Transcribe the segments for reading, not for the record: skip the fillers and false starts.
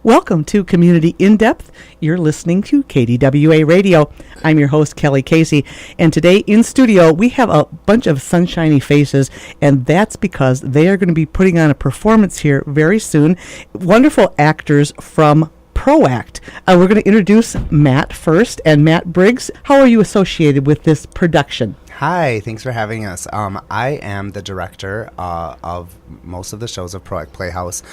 Welcome to Community In-Depth. You're listening to KDWA Radio. I'm your host, Kelly Casey, and today in studio we have a bunch of sunshiny faces, and that's because they are going to be putting on a performance here very soon. Wonderful actors from ProAct. We're going to introduce Matt first, and Matt Briggs. How are you associated with this production? Hi, thanks for having us. I am the director of most of the shows of ProAct Playhouse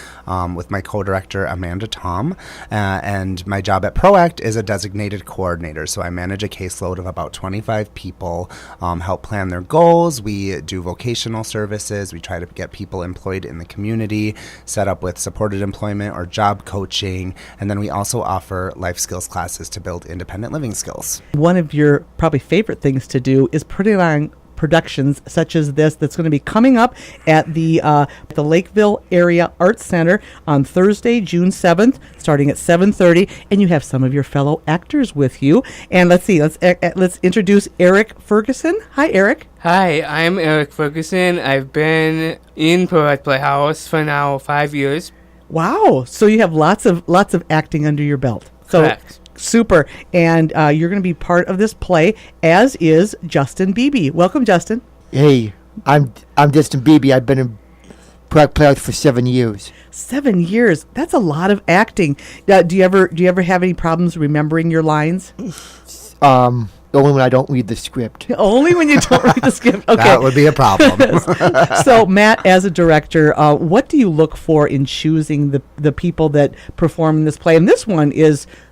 with my co-director Amanda Tom, and my job at ProAct is a designated coordinator. So I manage a caseload of about 25 people, help plan their goals. We do vocational services. We try to get people employed in the community, set up with supported employment or job coaching, and then we also offer life skills classes to build independent living skills. One of your probably favorite things to do is putting on productions such as this that's going to be coming up at the Lakeville Area Arts Center on Thursday, June 7th, starting at 7:30, and you have some of your fellow actors with you. And let's introduce Eric Ferguson. Hi, Eric. Hi, I'm Eric Ferguson. I've been in ProAct Playhouse for now 5 years. Wow! So you have lots of acting under your belt. So, correct. Super. And you're going to be part of this play, as is Justin Beebe. Welcome, Justin. Hey, I'm Justin Beebe. I've been in ProAct Playhouse for 7 years. 7 years. That's a lot of acting. Do you ever have any problems remembering your lines? Only when I don't read the script. Only when you don't read the script. Okay. That would be a problem. So, Matt, as a director, what do you look for in choosing the people that perform in this play? And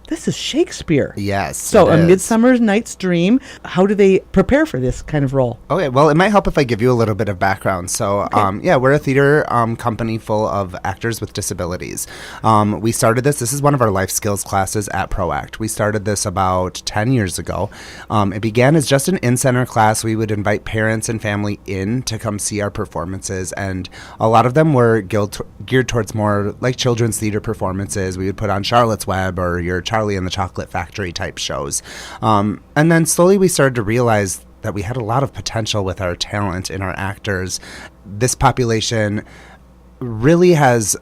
this is Shakespeare. Yes. So, A Midsummer Night's Dream. How do they prepare for this kind of role? Okay, well, it might help if I give you a little bit of background. So, Okay. We're a theater company full of actors with disabilities. We started this. This is one of our life skills classes at ProAct. We started this about 10 years ago. It began as just an in-center class. We would invite parents and family in to come see our performances, and a lot of them were geared towards more like children's theater performances. We would put on Charlotte's Web or your Charlie and the Chocolate Factory type shows. And then slowly we started to realize that we had a lot of potential with our talent in our actors. This population really has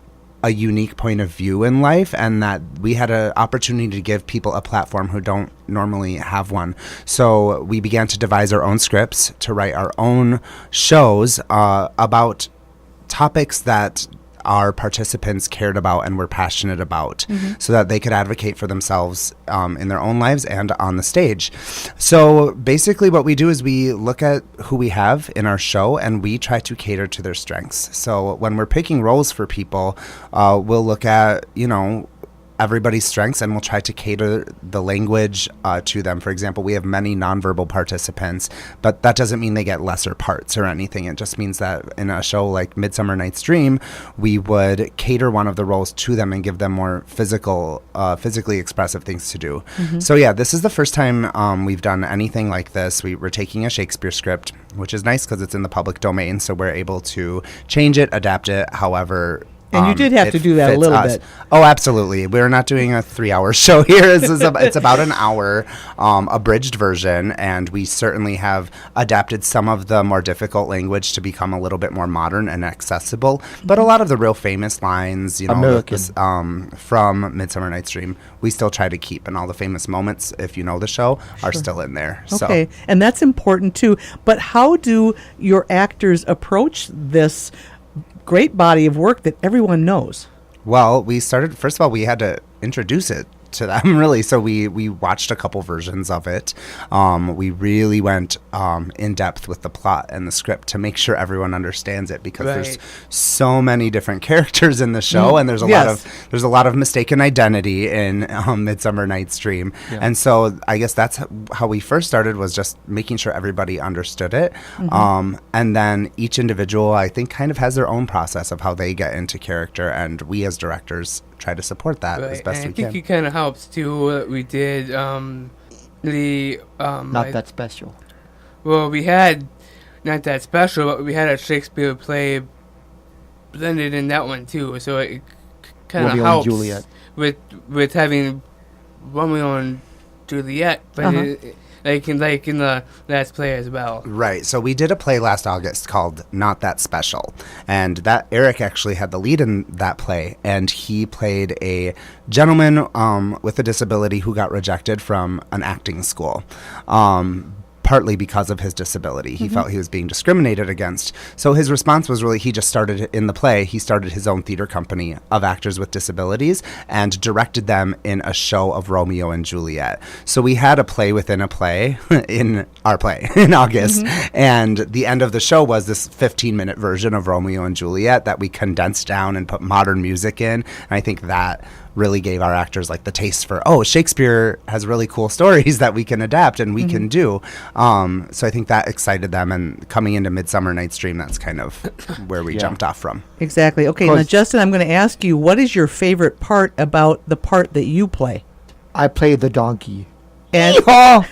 a unique point of view in life, and that we had an opportunity to give people a platform who don't normally have one. So we began to devise our own scripts, to write our own shows about topics that our participants cared about and were passionate about, so that they could advocate for themselves in their own lives and on the stage. So basically what we do is we look at who we have in our show and we try to cater to their strengths. So when we're picking roles for people, we'll look at, everybody's strengths, and we'll try to cater the language to them. For example, we have many nonverbal participants, but that doesn't mean they get lesser parts or anything. It just means that in a show like Midsummer Night's Dream, we would cater one of the roles to them and give them more physically expressive things to do. So yeah, this is the first time we've done anything like this. We're taking a Shakespeare script, which is nice because it's in the public domain, so we're able to change it, adapt it, however. And you did have to do that a little bit. Oh, absolutely. We're not doing a 3-hour show here. It's about an hour, abridged version, and we certainly have adapted some of the more difficult language to become a little bit more modern and accessible. But a lot of the real famous lines, from Midsummer Night's Dream, we still try to keep, and all the famous moments, if you know the show, are still in there. Okay, and that's important too. But how do your actors approach this great body of work that everyone knows? Well, first of all, we had to introduce it to them, really. So we watched a couple versions of it. We really went in depth with the plot and the script to make sure everyone understands it, because there's so many different characters in the show, and there's a lot of mistaken identity in Midsummer Night's Dream. Yeah. And so I guess that's how we first started, was just making sure everybody understood it. And then each individual, I think, kind of has their own process of how they get into character, and we as directors try to support that as best we can. I think it kind of helps too. We did Not That Special. Well, we had Not That Special, but we had a Shakespeare play blended in that one too. So it kind of helps with having Romeo and Juliet, but in the last play as well. Right. So we did a play last August called Not That Special. And that Eric actually had the lead in that play. And he played a gentleman with a disability who got rejected from an acting school. Partly because of his disability. He felt he was being discriminated against. So his response was really, he just started in the play, he started his own theater company of actors with disabilities and directed them in a show of Romeo and Juliet. So we had a play within a play in our play in August. And the end of the show was this 15-minute version of Romeo and Juliet that we condensed down and put modern music in. And I think that really gave our actors like the taste for, Shakespeare has really cool stories that we can adapt and we can do. So I think that excited them, and coming into Midsummer Night's Dream, that's kind of where we jumped off from. Exactly. Okay, now Justin, I'm going to ask you, what is your favorite part about the part that you play? I play the donkey. And oh,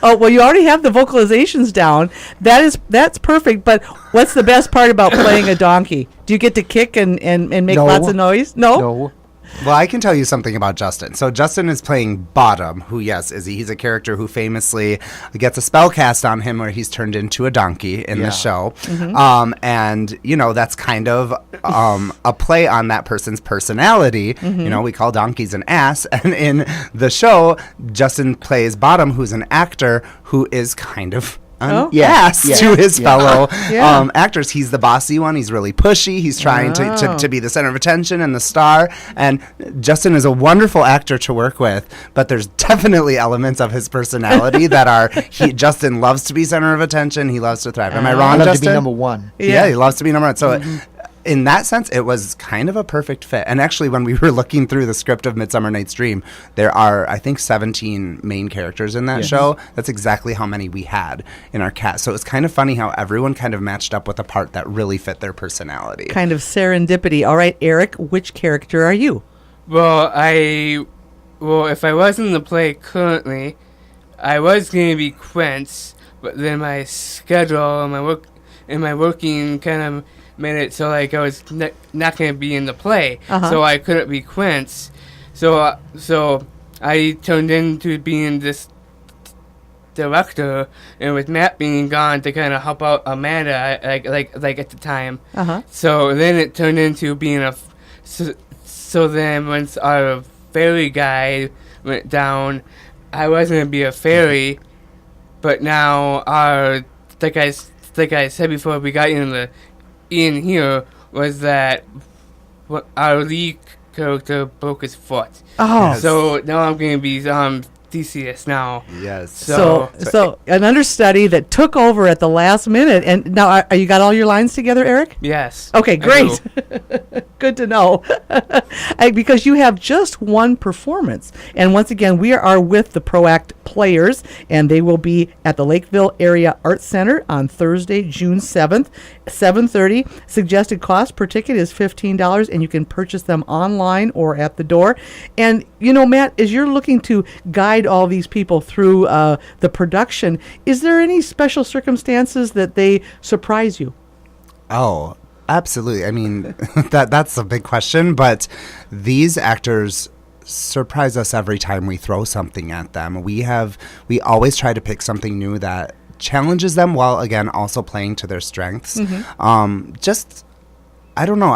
well, you already have the vocalizations down. That's perfect. But what's the best part about playing a donkey? Do you get to kick and make lots of noise? No. Well, I can tell you something about Justin. So Justin is playing Bottom, who, yes, he's a character who famously gets a spell cast on him where he's turned into a donkey in the show. And, that's kind of a play on that person's personality. We call donkeys an ass. And in the show, Justin plays Bottom, who's an actor who is kind of to his fellow actors. He's the bossy one. He's really pushy. He's trying to be the center of attention and the star. And Justin is a wonderful actor to work with, but there's definitely elements of his personality that are, Justin loves to be center of attention. He loves to thrive. Am I wrong, I love Justin? to be number one. Yeah, he loves to be number one. So in that sense, it was kind of a perfect fit. And actually, when we were looking through the script of Midsummer Night's Dream, there are, I think, 17 main characters in that show. That's exactly how many we had in our cast. So it was kind of funny how everyone kind of matched up with a part that really fit their personality. Kind of serendipity. All right, Eric, which character are you? Well, if I was in the play currently, I was going to be Quince, but then my schedule and my working kind of made it so like I was not going to be in the play, so I couldn't be Quince. So I turned into being this director, and with Matt being gone to kind of help out Amanda, like at the time. So then it turned into being so then once our fairy guy went down, I was going to be a fairy, but now like I said before we got in here was that our lead character broke his foot. So now I'm going to be Theseus now. Yes. So an understudy that took over at the last minute. And now, are you got all your lines together, Eric? Yes. Okay, great. Good to know. Because you have just one performance. And once again, we are with the ProAct Players, and they will be at the Lakeville Area Arts Center on Thursday, June 7th, 7:30. Suggested cost per ticket is $15, and you can purchase them online or at the door. And, Matt, as you're looking to guide all these people through the production, is there any special circumstances that they surprise you? Oh, absolutely. I mean, that's a big question, but these actors surprise us every time we throw something at them. We always try to pick something new that challenges them while, again, also playing to their strengths. I don't know.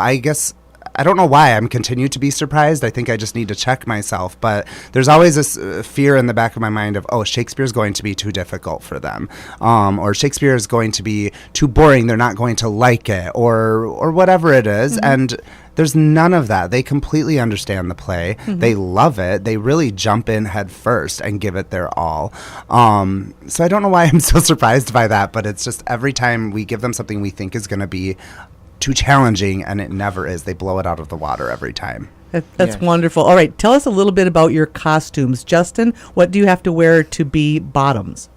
I don't know why I'm continued to be surprised. I think I just need to check myself. But there's always this fear in the back of my mind of, Shakespeare's going to be too difficult for them. Or Shakespeare is going to be too boring. They're not going to like it. Or whatever it is. And there's none of that. They completely understand the play. They love it. They really jump in head first and give it their all. So I don't know why I'm so surprised by that. But it's just every time we give them something we think is going to be too challenging, and it never is. They blow it out of the water every time. That's wonderful. All right, tell us a little bit about your costumes. Justin, what do you have to wear to be Bottoms?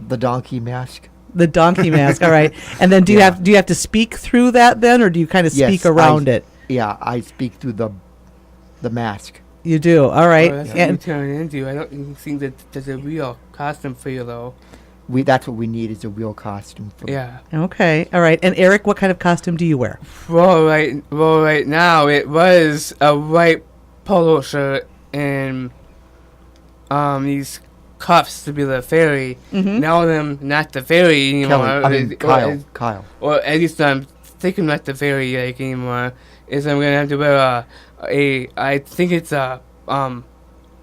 The donkey mask. The donkey mask, all right. And then do you have to speak through that then, or do you kind of speak around it? Yeah, I speak through the mask. You do, all right. That's what you turn into. I don't think that there's a real costume for you, though. That's what we need, is a real costume. Okay. All right. And Eric, what kind of costume do you wear? Well, right now it was a white polo shirt and these cuffs to be the fairy. Mm-hmm. Now I'm not the fairy anymore. Kyle. Or at least I'm thinking not the fairy anymore. Is I'm gonna have to wear I think it's a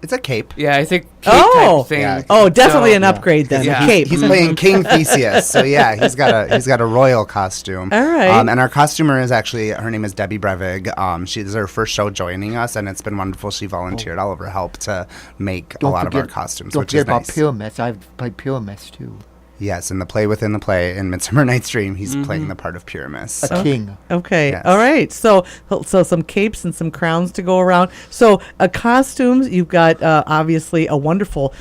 It's a cape. Yeah, I think cape Oh! type thing. Yeah. Oh, definitely an Yeah. upgrade then. Yeah. A cape. He's playing King Theseus, so yeah, he's got a royal costume. All right. And our costumer is actually, her name is Debbie Brevig. She's her first show joining us, and it's been wonderful. She volunteered all of her help to make a lot of our costumes, Don't which is forget about nice. Pyramus. I've played Pyramus too. Yes, in the play within the play in Midsummer Night's Dream, he's playing the part of Pyramus. A So. king. Okay. Yes. All right. So some capes and some crowns to go around. So costumes. You've got obviously a wonderful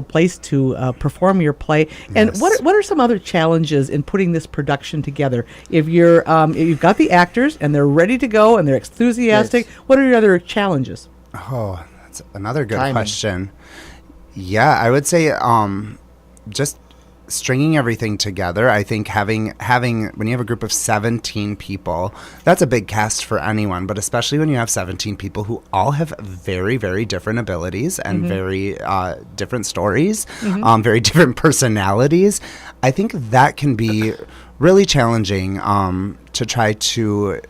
place to perform your play. And Yes. what are some other challenges in putting this production together? If you've got the actors and they're ready to go and they're enthusiastic, Yes. what are your other challenges? Oh, that's another good Timing. question. Yeah, I would say just stringing everything together. I think having when you have a group of 17 people, that's a big cast for anyone, but especially when you have 17 people who all have very, very different abilities and very different stories, very different personalities. I think that can be really challenging to try to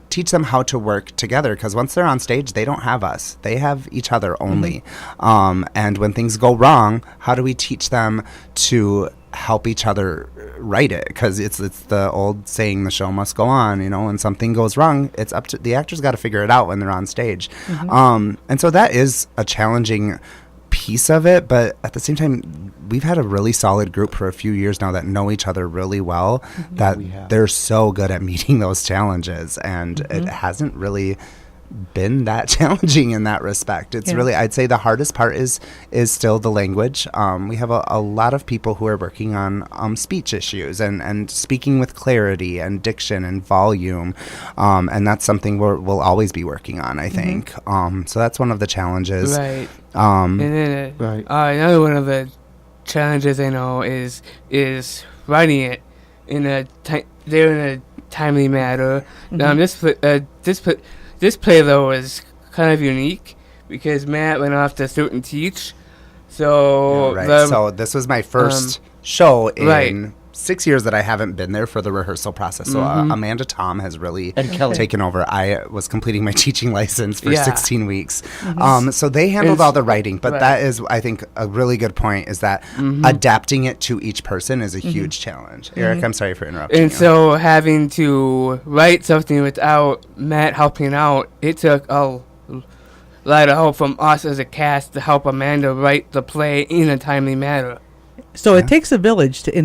teach them how to work together, because once they're on stage, they don't have us. They have each other only. And when things go wrong, how do we teach them to help each other right it? Because it's the old saying, the show must go on. When something goes wrong, it's up to the actors. Got to figure it out when they're on stage. And so that is a challenging piece of it, but at the same time, we've had a really solid group for a few years now that know each other really well, that they're so good at meeting those challenges, and it hasn't really been that challenging in that respect. It's really, I'd say the hardest part is still the language. We have a lot of people who are working on speech issues and speaking with clarity and diction and volume, and that's something we'll always be working on, I think. So that's one of the challenges. Right. And then another one of the challenges I know is writing it in a timely manner. This play though is kind of unique because Matt went off to student teach. So So this was my first show in 6 years that I haven't been there for the rehearsal process. So Amanda Tom has really taken over. I was completing my teaching license for 16 weeks. So they handled all the writing, but that is, I think, a really good point, is that adapting it to each person is a huge challenge. Eric, I'm sorry for interrupting And you. so having to write something without Matt helping out, it took a lot of help from us as a cast to help Amanda write the play in a timely manner. So it takes a village to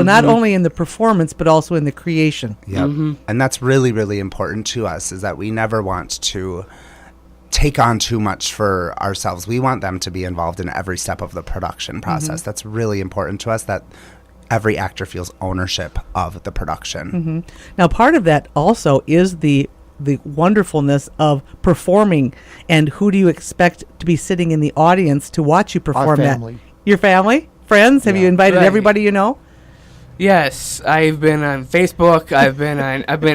not only in the performance but also in the creation. Yep. And that's really, really important to us, is that we never want to take on too much for ourselves. We want them to be involved in every step of the production process. That's really important to us, that every actor feels ownership of the production. Now, part of that also is the wonderfulness of performing, and who do you expect to be sitting in the audience to watch you perform? Our family. That? Your family? Friends? Have you invited Right. everybody you know? Yes, I've been on Facebook. I've been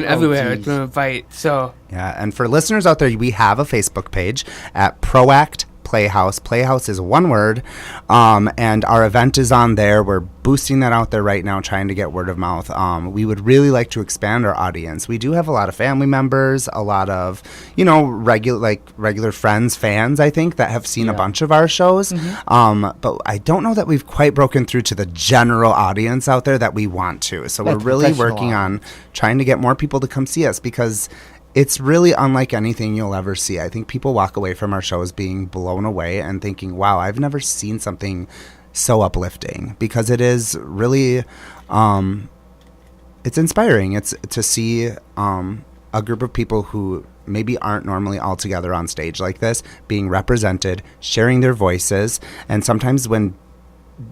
everywhere geez. to invite. So Yeah, and for listeners out there, we have a Facebook page at ProAct Playhouse. Playhouse is one word, and our event is on there. We're boosting that out there right now, trying to get word of mouth. We would really like to expand our audience. We do have a lot of family members, a lot of regular friends, fans, I think, that have seen a bunch of our shows. But I don't know that we've quite broken through to the general audience out there that we want to. So we're really working on trying to get more people to come see us, because it's really unlike anything you'll ever see. I think people walk away from our shows being blown away and thinking, wow, I've never seen something so uplifting, because it is really, it's inspiring. It's to see a group of people who maybe aren't normally all together on stage like this, being represented, sharing their voices, and sometimes when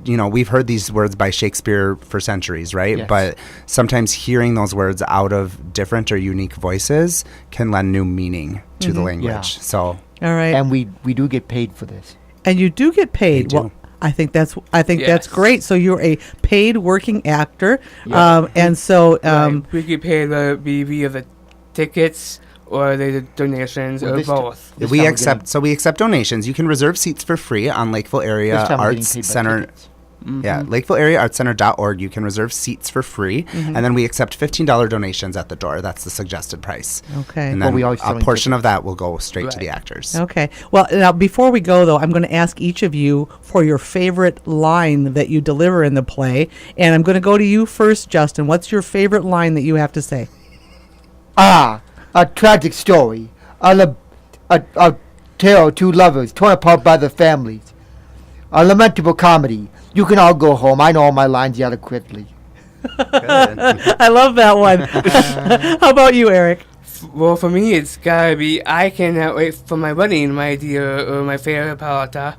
we've heard these words by Shakespeare for centuries, right? Yes. But sometimes hearing those words out of different or unique voices can lend new meaning to the language. Yeah. So, All right. And we do get paid for this. And you do get paid. We do. Well, I think that's Yes. great. So you're a paid working actor, and so we get paid whether it be via the tickets or are they donations, or both? We accept donations. You can reserve seats for free on Lakeville Area This time we're getting Arts paid by Center. tickets. Yeah, LakevilleAreaArtsCenter.org. You can reserve seats for free, and then we accept $15 donations at the door. That's the suggested price. Okay. And Well, then we always a selling portion of that will go straight to Right. the actors. Okay. Well, now before we go, though, I'm going to ask each of you for your favorite line that you deliver in the play. And I'm going to go to you first, Justin. What's your favorite line that you have to say? A tragic story. A tale of two lovers torn apart by their families. A lamentable comedy. You can all go home. I know all my lines adequately. I love that one. How about you, Eric? Well, for me, it's gotta be I cannot wait for my wedding, my dear, or my fair Palata.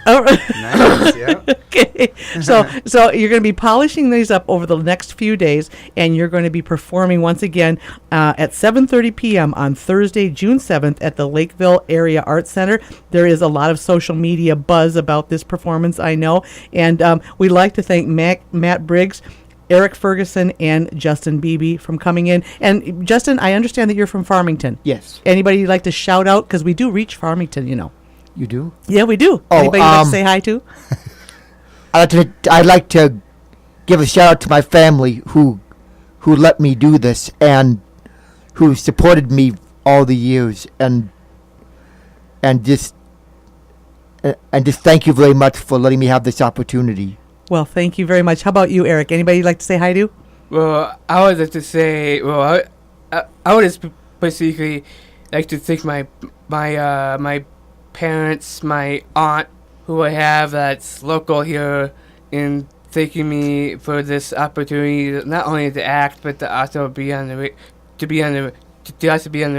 Oh, Nice, yeah. okay. So you're going to be polishing these up over the next few days, and you're going to be performing once again at 7:30 p.m. on Thursday, June 7th at the Lakeville Area Arts Center. There is a lot of social media buzz about this performance, I know, and we'd like to thank Matt Briggs, Eric Ferguson, and Justin Beebe from coming in. And Justin, I understand that you're from Farmington. Yes. Anybody you'd like to shout out? Because we do reach Farmington, you know. You do? Yeah, we do. Oh, Anybody you'd like to say hi to? I'd like to give a shout out to my family who let me do this and who supported me all the years and just thank you very much for letting me have this opportunity. Well, thank you very much. How about you, Eric? Anybody you'd like to say hi to? Well, I would like to say, I would just basically like to thank my parents, my aunt, who I have that's local here, in thanking me for this opportunity, not only to act but to also be on the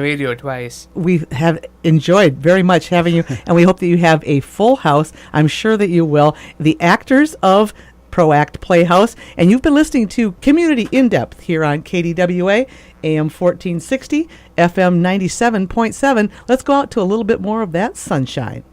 radio twice. We have enjoyed very much having you, and we hope that you have a full house. I'm sure that you will. The actors of ProAct Playhouse, and you've been listening to Community In Depth here on KDWA, AM 1460, FM 97.7. Let's go out to a little bit more of that sunshine.